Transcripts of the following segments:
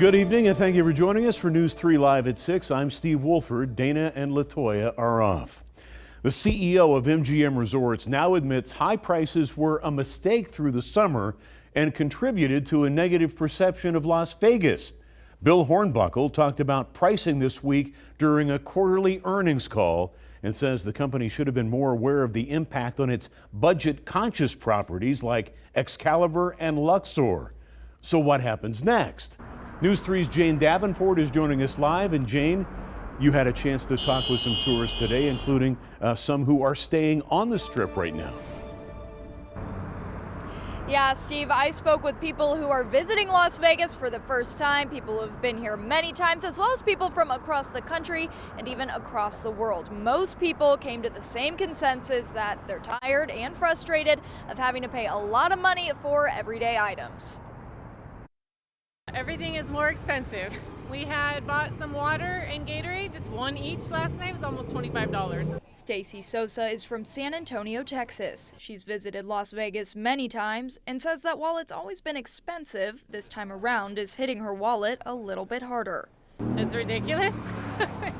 Good evening and thank you for joining us for News 3 Live at 6. I'm Steve Wolford. Dana and Latoya are off. The CEO of MGM Resorts now admits high prices were a mistake through the summer and contributed to a negative perception of Las Vegas. Bill Hornbuckle talked about pricing this week during a quarterly earnings call and says the company should have been more aware of the impact on its budget-conscious properties like Excalibur and Luxor. So what happens next? News 3's Jane Davenport is joining us live. And Jane, you had a chance to talk with some tourists today, including some who are staying on the Strip right now. Yeah, Steve, I spoke with people who are visiting Las Vegas for the first time, people who have been here many times, as well as people from across the country and even across the world. Most people came to the same consensus that they're tired and frustrated of having to pay a lot of money for everyday items. Everything is more expensive. We had bought some water and Gatorade, just one each last night. It was almost $25. Stacy Sosa is from San Antonio, Texas. She's visited Las Vegas many times and says that while it's always been expensive, this time around is hitting her wallet a little bit harder. It's ridiculous.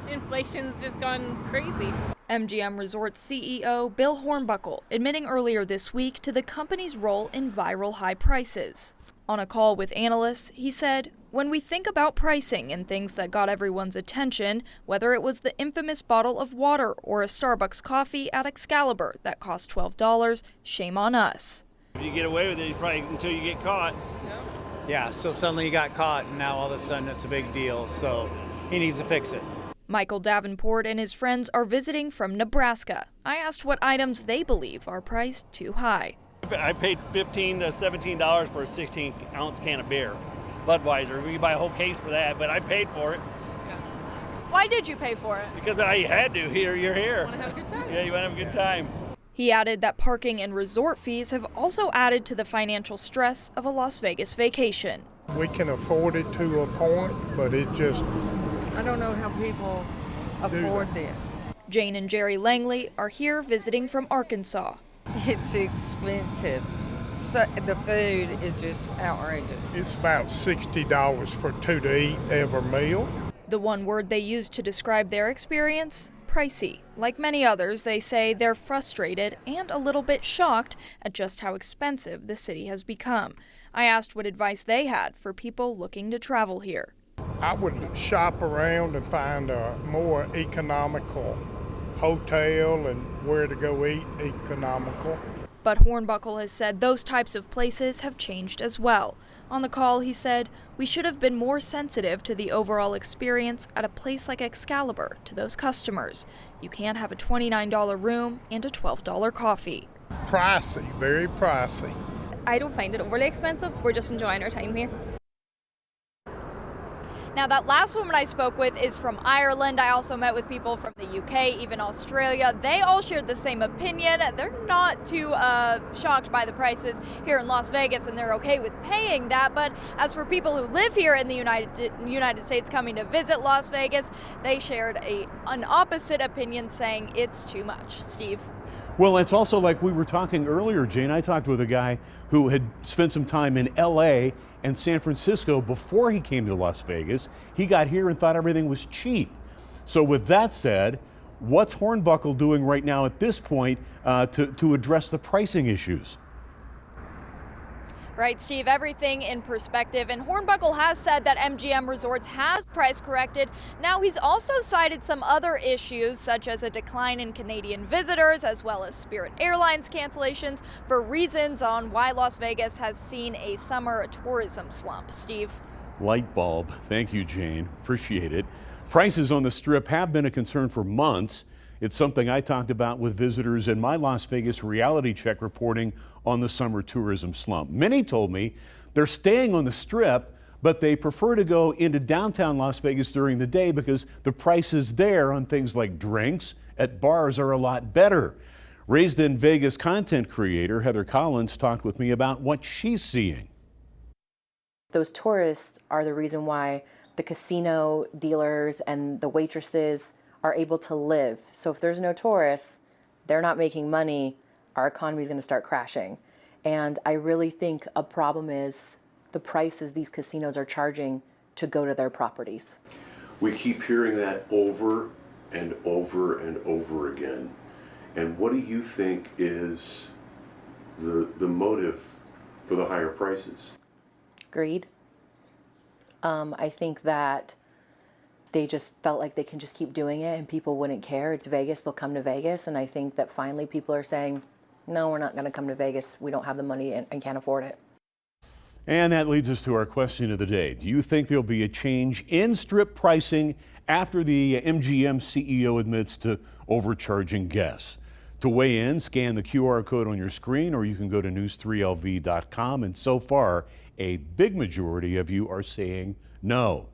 Inflation's just gone crazy. MGM Resorts CEO Bill Hornbuckle admitting earlier this week to the company's role in viral high prices. On a call with analysts, he said, "When we think about pricing and things that got everyone's attention, whether it was the infamous bottle of water or a Starbucks coffee at Excalibur that cost $12, shame on us." If you get away with it, you probably until you get caught. Yeah, so suddenly you got caught and now all of a sudden it's a big deal. So he needs to fix it. Michael Davenport and his friends are visiting from Nebraska. I asked what items they believe are priced too high. I paid $15 to $17 for a 16-ounce can of beer. Budweiser. We could buy a whole case for that, but I paid for it. Yeah. Why did you pay for it? Because I had to. You're here. Want to have a good time? Yeah, you want to have a good time. He added that parking and resort fees have also added to the financial stress of a Las Vegas vacation. We can afford it to a point, but it just... I don't know how people afford this. Jane and Jerry Langley are here visiting from Arkansas. It's expensive. So, the food is just outrageous. It's about $60 for two to eat every meal. The one word they use to describe their experience? Pricey. Like many others, they say they're frustrated and a little bit shocked at just how expensive the city has become. I asked what advice they had for people looking to travel here. I would shop around and find a more economical hotel and where to go eat economical. But Hornbuckle has said those types of places have changed as well. On the call, he said, "We should have been more sensitive to the overall experience at a place like Excalibur to those customers. You can't have a $29 room and a $12 coffee." Pricey, very pricey. I don't find it overly expensive. We're just enjoying our time here. Now, that last woman I spoke with is from Ireland. I also met with people from the UK, even Australia. They all shared the same opinion. They're not too shocked by the prices here in Las Vegas, and they're okay with paying that. But as for people who live here in the United States coming to visit Las Vegas, they shared an opposite opinion, saying it's too much. Steve? Well, it's also like we were talking earlier, Jane. I talked with a guy who had spent some time in LA and San Francisco before he came to Las Vegas. He got here and thought everything was cheap. So with that said, what's Hornbuckle doing right now at this point to address the pricing issues? Right, Steve, everything in perspective. And Hornbuckle has said that MGM Resorts has price corrected. Now, he's also cited some other issues, such as a decline in Canadian visitors, as well as Spirit Airlines cancellations, for reasons on why Las Vegas has seen a summer tourism slump. Steve? Light bulb. Thank you, Jane. Appreciate it. Prices on the Strip have been a concern for months. It's something I talked about with visitors in my Las Vegas reality check reporting on the summer tourism slump. Many told me they're staying on the Strip, but they prefer to go into downtown Las Vegas during the day because the prices there on things like drinks at bars are a lot better. Raised in Vegas content creator Heather Collins talked with me about what she's seeing. Those tourists are the reason why the casino dealers and the waitresses are able to live. So if there's no tourists, they're not making money, our economy is going to start crashing. And I really think a problem is the prices these casinos are charging to go to their properties. We keep hearing that over and over and over again. And what do you think is the motive for the higher prices? Greed. I think that they just felt like they can just keep doing it and people wouldn't care. It's Vegas, they'll come to Vegas. And I think that finally people are saying, no, we're not going to come to Vegas. We don't have the money and can't afford it. And that leads us to our question of the day. Do you think there'll be a change in strip pricing after the MGM CEO admits to overcharging guests? To weigh in, scan the QR code on your screen, or you can go to news3lv.com. And so far, a big majority of you are saying no.